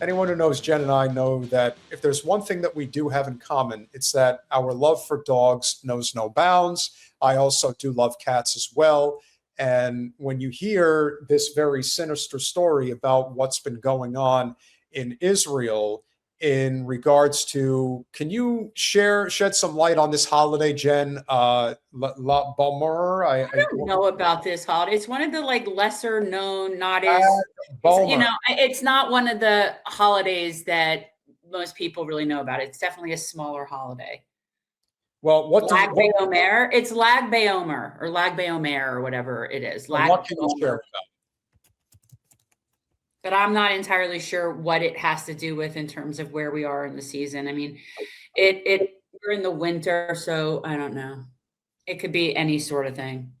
anyone who knows Jen and I know that if there's one thing that we do have in common, it's that our love for dogs knows no bounds. I also do love cats as well. And when you hear this very sinister story about what's been going on in Israel in regards to, can you shed some light on this holiday, Jen? La Balmer, I don't know about this holiday. It's one of the like lesser known, not as Balmer. it's not one of the holidays that most people really know about. It's definitely a smaller holiday. Well, Lag BaOmer? It's Lag BaOmer or Lag BaOmer or whatever it is. Lag what can you share about? But I'm not entirely sure what it has to do with in terms of where we are in the season. I mean, we're in the winter, so I don't know. It could be any sort of thing.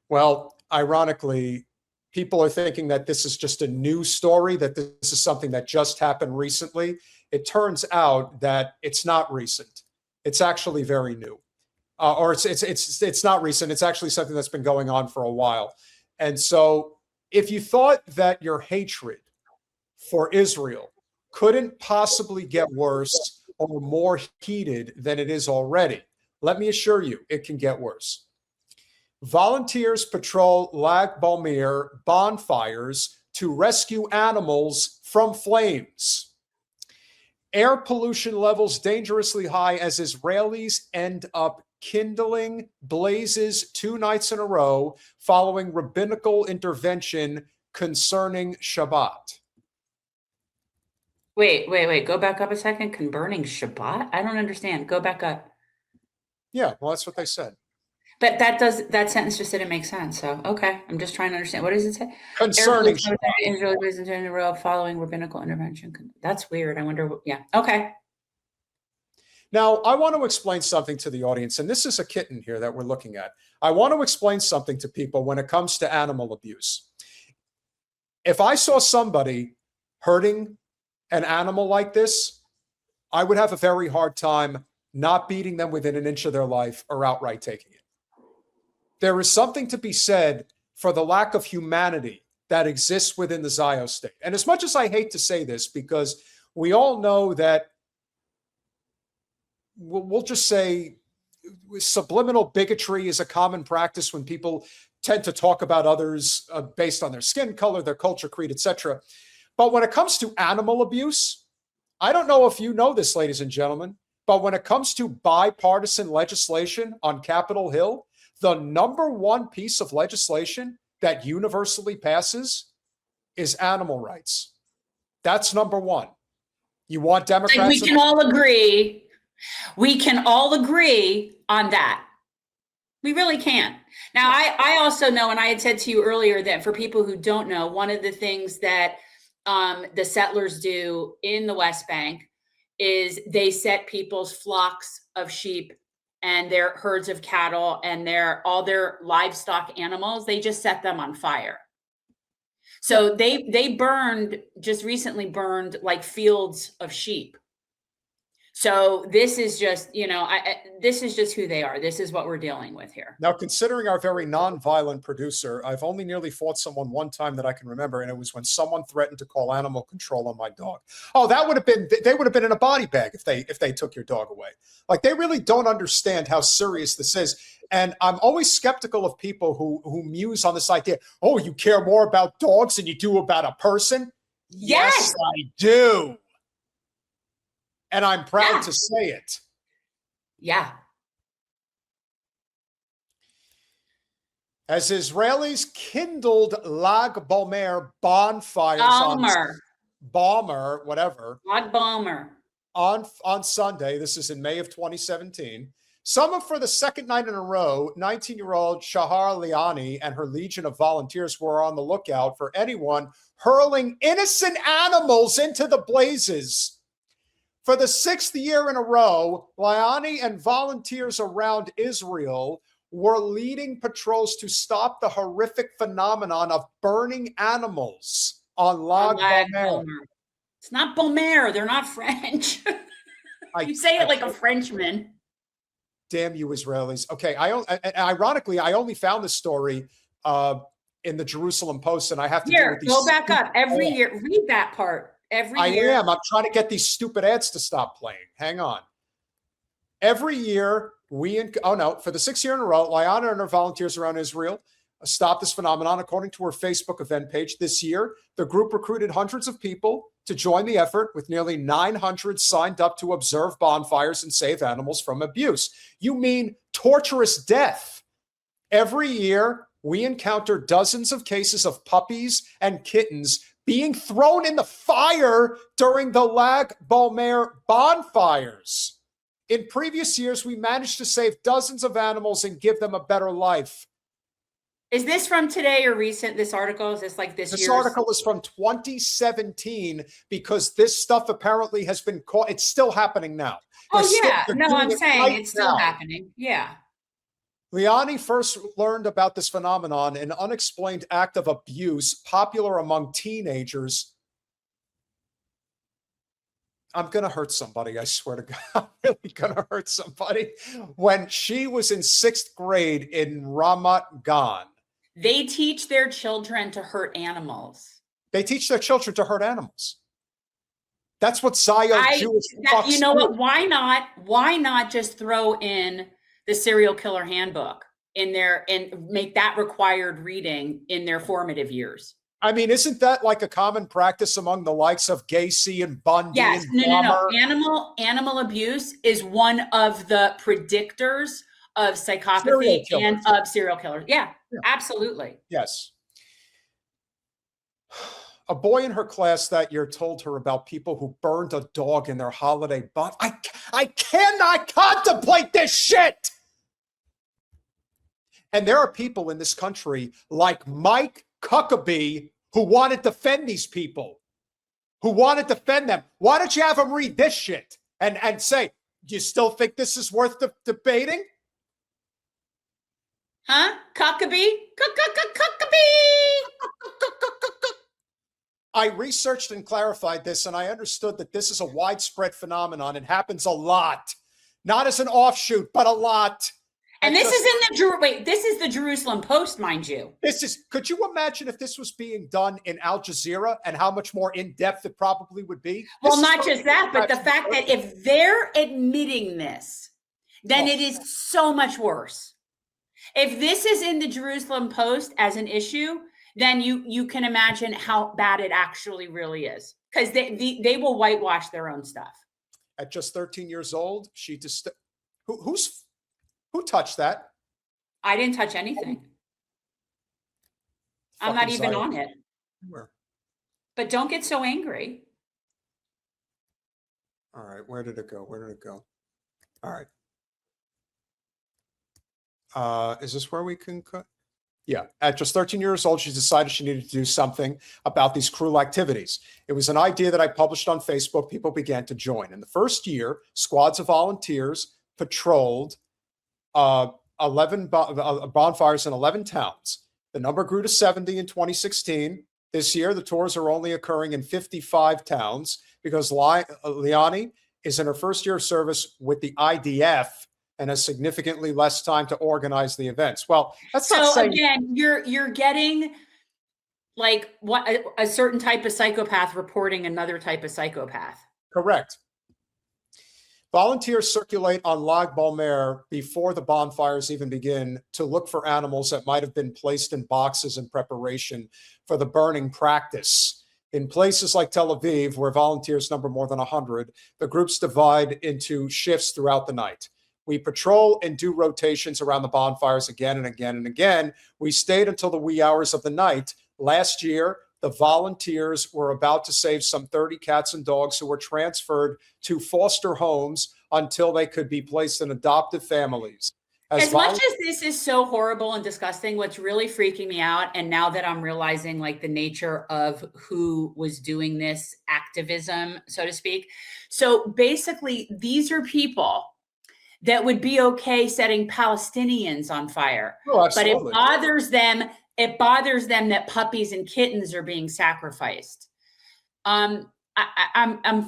Well, ironically, people are thinking that this is just a new story, that this is something that just happened recently. It turns out that it's not recent. It's actually very new, or it's not recent. It's actually something that's been going on for a while. And so, if you thought that your hatred for Israel couldn't possibly get worse or more heated than it is already, let me assure you, it can get worse. Volunteers patrol Lag Balmer bonfires to rescue animals from flames. Air pollution levels dangerously high as Israelis end up kindling blazes 2 nights in a row following rabbinical intervention concerning Shabbat. Wait. Go back up a second. Concerning Shabbat? I don't understand. Go back up. Yeah, well, that's what they said. But that sentence just didn't make sense. So, okay. I'm just trying to understand. What does it say? Concerning Israel in a row following rabbinical intervention. That's weird. I wonder. Yeah. Okay. Now, I want to explain something to the audience, and this is a kitten here that we're looking at. I want to explain something to people when it comes to animal abuse. If I saw somebody hurting an animal like this, I would have a very hard time not beating them within an inch of their life or outright taking it. There is something to be said for the lack of humanity that exists within the Zio state. And as much as I hate to say this, because we all know that, we'll just say subliminal bigotry is a common practice when people tend to talk about others based on their skin color, their culture, creed, etc. But when it comes to animal abuse, I don't know if you know this, ladies and gentlemen, but when it comes to bipartisan legislation on Capitol Hill, the number one piece of legislation that universally passes is animal rights. That's number one. You want Democrats? We can all agree. We can all agree on that. We really can. Now, I also know, and I had said to you earlier that for people who don't know, one of the things that the settlers do in the West Bank is they set people's flocks of sheep and their herds of cattle and all their livestock animals, they just set them on fire. So they just recently burned like fields of sheep. So this is just, this is just who they are. This is what we're dealing with here. Now, considering our very nonviolent producer, I've only nearly fought someone one time that I can remember, and it was when someone threatened to call animal control on my dog. Oh, they would have been in a body bag if they took your dog away. Like, they really don't understand how serious this is. And I'm always skeptical of people who muse on this idea. Oh, you care more about dogs than you do about a person? Yes, I do. And I'm proud to say it. Yeah. As Israelis kindled Lag Balmer bonfires Lag Balmer on Sunday, this is in May of 2017, some for the second night in a row, 19-year-old Shahar Liani and her legion of volunteers were on the lookout for anyone hurling innocent animals into the blazes. For the 6th year in a row, Liani and volunteers around Israel were leading patrols to stop the horrific phenomenon of burning animals on Lag Balmer. It's not Balmer. They're not French. You say it like a Frenchman. Damn you, Israelis. Okay, ironically, I only found this story in the Jerusalem Post, and I have to go back up every year. Read that part. Every I year. am. I'm trying to get these stupid ads to stop playing. Hang on. Every year, for the 6th year in a row, Liana and her volunteers around Israel stop this phenomenon. According to her Facebook event page this year, the group recruited hundreds of people to join the effort, with nearly 900 signed up to observe bonfires and save animals from abuse. You mean torturous death? Every year, we encounter dozens of cases of puppies and kittens being thrown in the fire during the Lag Balmer bonfires. In previous years, we managed to save dozens of animals and give them a better life. Is this from today or recent? This article, is this like this year's? This article is from 2017, because this stuff apparently has been caught. It's still happening now. I'm saying it's still happening. Yeah. Liani first learned about this phenomenon, an unexplained act of abuse popular among teenagers. I'm going to hurt somebody. I swear to God, I'm really going to hurt somebody. When she was in 6th grade in Ramat Gan. They teach their children to hurt animals. They teach their children to hurt animals. That's what Zion Jewish fucks You know do. what? Why not just throw in the serial killer handbook in there and make that required reading in their formative years? I mean, isn't that like a common practice among the likes of Gacy and Bundy? Yes, and no. Animal abuse is one of the predictors of psychopathy and of serial killers. Yeah, absolutely. Yes. A boy in her class that year told her about people who burned a dog in their holiday butt. I cannot contemplate this shit. And there are people in this country like Mike Huckabee who want to defend these people, who want to defend them. Why don't you have them read this shit and say, do you still think this is worth debating? Huh? Huckabee? Huckabee! I researched and clarified this, and I understood that this is a widespread phenomenon. It happens a lot, not as an offshoot, but a lot. And this is this is the Jerusalem Post, mind you. Could you imagine if this was being done in Al Jazeera and how much more in-depth it probably would be? Well, not just that, but the fact that if they're admitting this, then it is so much worse. If this is in the Jerusalem Post as an issue, then you can imagine how bad it actually really is, because they will whitewash their own stuff. At just 13 years old, she just who touched that? I didn't touch anything. I'm not even on it. Where? But don't get so angry. All right, where did it go? All right. Is this where we can cut? Yeah, at just 13 years old, she decided she needed to do something about these cruel activities. It was an idea that I published on Facebook. People began to join. In the first year, squads of volunteers patrolled 11 bonfires in 11 towns. The number grew to 70 in 2016. This year, the tours are only occurring in 55 towns because Liani is in her first year of service with the IDF and has significantly less time to organize the events. Well, that's not saying... again, you're getting like what a certain type of psychopath reporting another type of psychopath. Correct. Volunteers circulate on Lag Balmer before the bonfires even begin to look for animals that might have been placed in boxes in preparation for the burning practice. In places like Tel Aviv, where volunteers number more than 100, the groups divide into shifts throughout the night. We patrol and do rotations around the bonfires again and again and again. We stayed until the wee hours of the night. Last year, the volunteers were about to save some 30 cats and dogs who were transferred to foster homes until they could be placed in adoptive families. As much as this is so horrible and disgusting, what's really freaking me out, and now that I'm realizing like the nature of who was doing this activism, so to speak. So basically, these are people that would be okay setting Palestinians on fire. Oh, but it bothers them that puppies and kittens are being sacrificed. I'm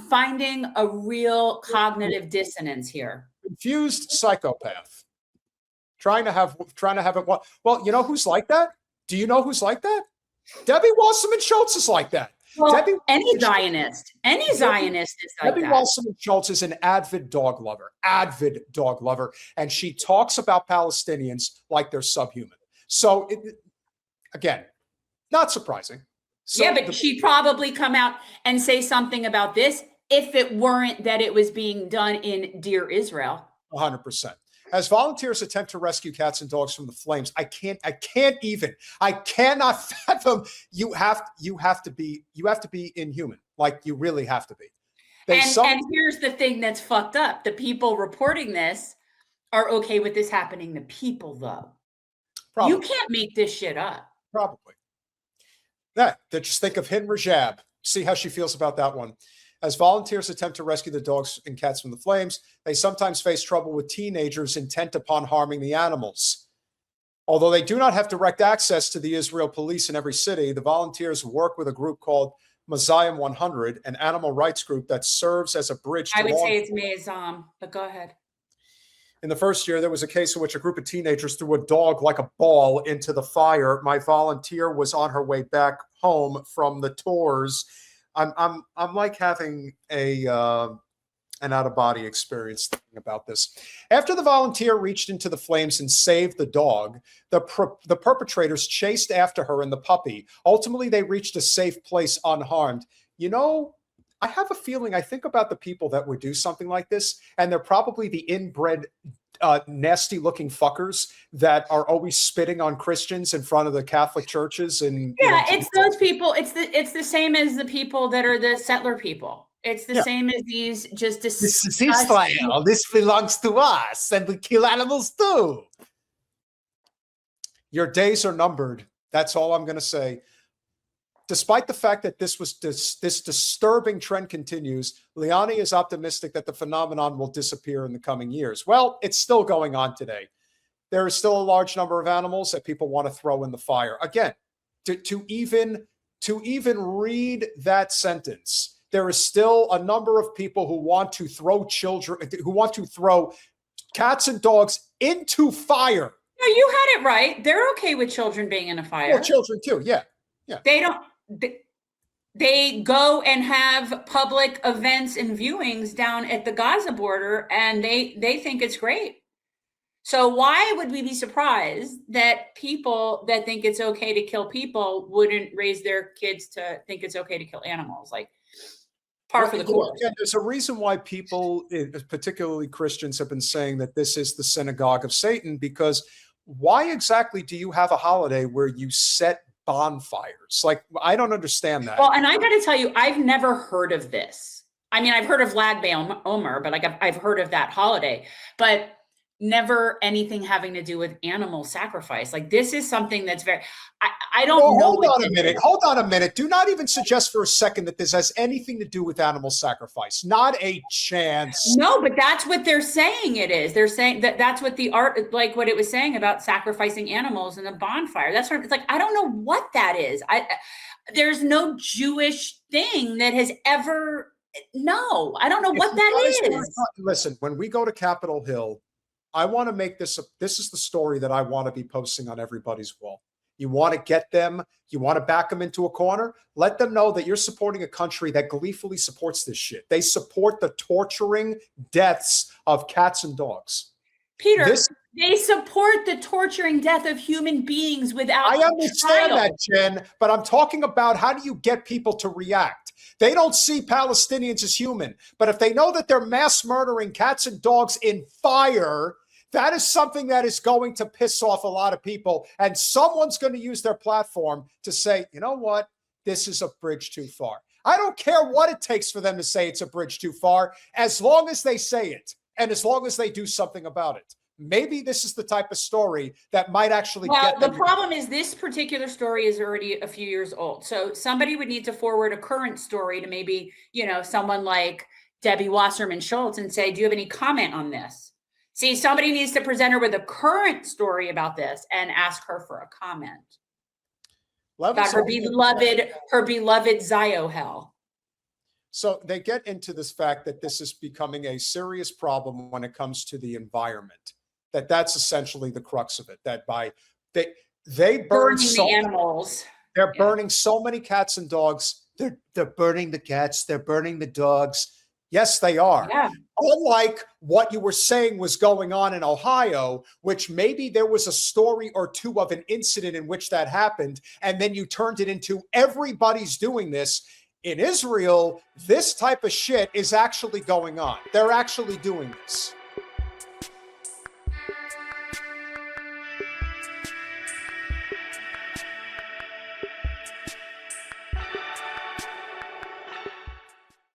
finding a real cognitive dissonance here. Confused psychopath. Trying to have it. Well, you know who's like that? Do you know who's like that? Debbie Wasserman Schultz is like that. Well, Debbie, any Zionist is like Debbie that. Wasserman-Schultz is an avid dog lover, and she talks about Palestinians like they're subhuman. So, again, not surprising. So yeah, but she'd probably come out and say something about this if it weren't that it was being done in Dear Israel. 100%. As volunteers attempt to rescue cats and dogs from the flames, I cannot fathom. You have to be inhuman. Like, you really have to be. And here's the thing that's fucked up. The people reporting this are okay with this happening to people, though. Probably. You can't make this shit up. Probably. Yeah, just think of Hind Rajab. See how she feels about that one. As volunteers attempt to rescue the dogs and cats from the flames, they sometimes face trouble with teenagers intent upon harming the animals. Although they do not have direct access to the Israel police in every city, the volunteers work with a group called Mosaic 100, an animal rights group that serves as a bridge to I would say it's Me'ezam, but go ahead. In the first year, there was a case in which a group of teenagers threw a dog like a ball into the fire. My volunteer was on her way back home from the tours. I'm like having an out-of-body experience thinking about this. After the volunteer reached into the flames and saved the dog, the perpetrators chased after her and the puppy. Ultimately, they reached a safe place unharmed. You know, I have a feeling, I think about the people that would do something like this, and they're probably the inbred, nasty-looking fuckers that are always spitting on Christians in front of the Catholic churches. And it's those people. It's the same as the people that are the settler people. It's the same as these just this is Israel. This belongs to us, and we kill animals too. Your days are numbered. That's all I'm going to say. Despite the fact that this disturbing trend continues, Liani is optimistic that the phenomenon will disappear in the coming years. Well, it's still going on today. There is still a large number of animals that people want to throw in the fire. Again, to even read that sentence, there is still a number of people who want to throw cats and dogs into fire. No, you had it right. They're okay with children being in a fire. Well, children too, yeah. They go and have public events and viewings down at the Gaza border, and they think it's great. So why would we be surprised that people that think it's okay to kill people wouldn't raise their kids to think it's okay to kill animals? Like, par for the course. Yeah, there's a reason why people, particularly Christians, have been saying that this is the synagogue of Satan, because why exactly do you have a holiday where you set bonfires? Like, I don't understand that. Well, and I got to tell you, I've never heard of this. I mean, I've heard of Lag BaOmer, but I've heard of that holiday, but never anything having to do with animal sacrifice. Like, this is something that's very, I don't know. Hold on a minute. Do not even suggest for a second that this has anything to do with animal sacrifice. Not a chance. No, but that's what they're saying it is. They're saying that's what the art, like what it was saying about sacrificing animals in a bonfire. That's what it's like. I don't know what that is. There's no Jewish thing that has ever, no, I don't know what that is. Listen, when we go to Capitol Hill, I want to make this is the story that I want to be posting on everybody's wall. You want to get them, you want to back them into a corner, let them know that you're supporting a country that gleefully supports this shit. They support the torturing deaths of cats and dogs. Peter, they support the torturing death of human beings without I understand that, Jen, but I'm talking about how do you get people to react? They don't see Palestinians as human, but if they know that they're mass murdering cats and dogs in fire, that is something that is going to piss off a lot of people. And someone's going to use their platform to say, you know what? This is a bridge too far. I don't care what it takes for them to say it's a bridge too far, as long as they say it and as long as they do something about it. Maybe this is the type of story that might actually get them. The problem is this particular story is already a few years old. So somebody would need to forward a current story to maybe, someone like Debbie Wasserman-Schultz and say, do you have any comment on this? See, somebody needs to present her with a current story about this and ask her for a comment. About her beloved Ziohel. So they get into this fact that this is becoming a serious problem when it comes to the environment. That's essentially the crux of it. That they burn the animals. They're burning so many cats and dogs. they're burning the cats, they're burning the dogs. Yes, they are. Yeah. Unlike what you were saying was going on in Ohio, which maybe there was a story or two of an incident in which that happened, and then you turned it into everybody's doing this. In Israel, this type of shit is actually going on. They're actually doing this.